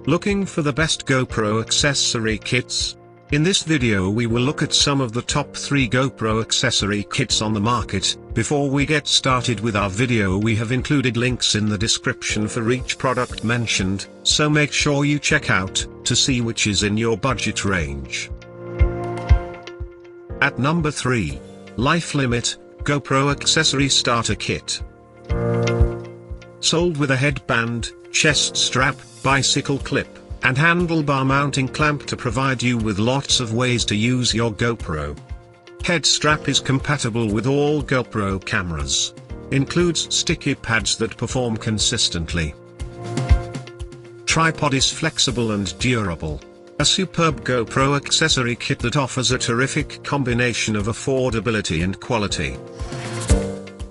Looking for the best GoPro accessory kits? In this video we will look at some of the top 3 GoPro accessory kits on the market. Before we get started with our video, we have included links in the description for each product mentioned, so make sure you check out to see which is in your budget range. At number 3. Lifelimit GoPro Accessory Starter Kit. Sold with a headband, chest strap, bicycle clip, and handlebar mounting clamp to provide you with lots of ways to use your GoPro. Head strap is compatible with all GoPro cameras. Includes sticky pads that perform consistently. Tripod is flexible and durable. A superb GoPro accessory kit that offers a terrific combination of affordability and quality.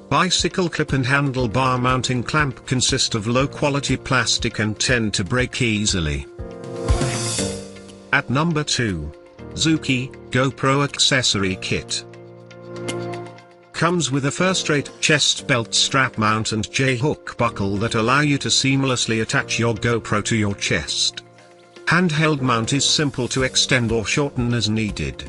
Bicycle clip and handlebar mounting clamp consist of low-quality plastic and tend to break easily. At number 2. Zookki GoPro Accessory Kit. Comes with a first-rate chest belt strap mount and J-hook buckle that allow you to seamlessly attach your GoPro to your chest. Handheld mount is simple to extend or shorten as needed.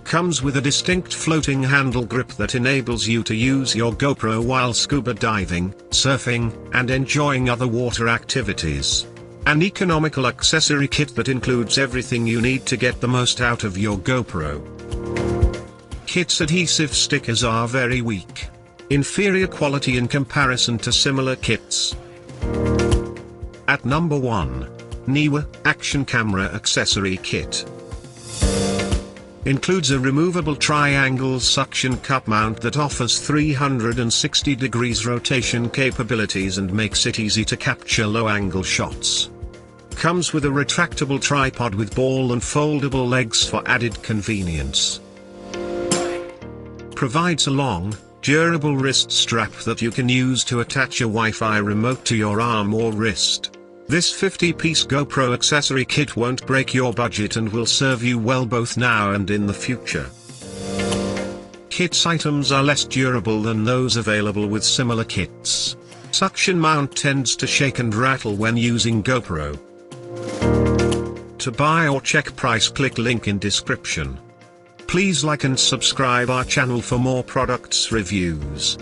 Comes with a distinct floating handle grip that enables you to use your GoPro while scuba diving, surfing, and enjoying other water activities. An economical accessory kit that includes everything you need to get the most out of your GoPro. Kit's adhesive stickers are very weak. Inferior quality in comparison to similar kits. At number 1. Neewer Action Camera Accessory Kit. Includes a removable triangle suction cup mount that offers 360 degrees rotation capabilities and makes it easy to capture low-angle shots. Comes with a retractable tripod with ball and foldable legs for added convenience. Provides a long, durable wrist strap that you can use to attach a Wi-Fi remote to your arm or wrist. This 50-piece GoPro accessory kit won't break your budget and will serve you well both now and in the future. Kit's items are less durable than those available with similar kits. Suction mount tends to shake and rattle when using GoPro. To buy or check price, click link in description. Please like and subscribe our channel for more products reviews.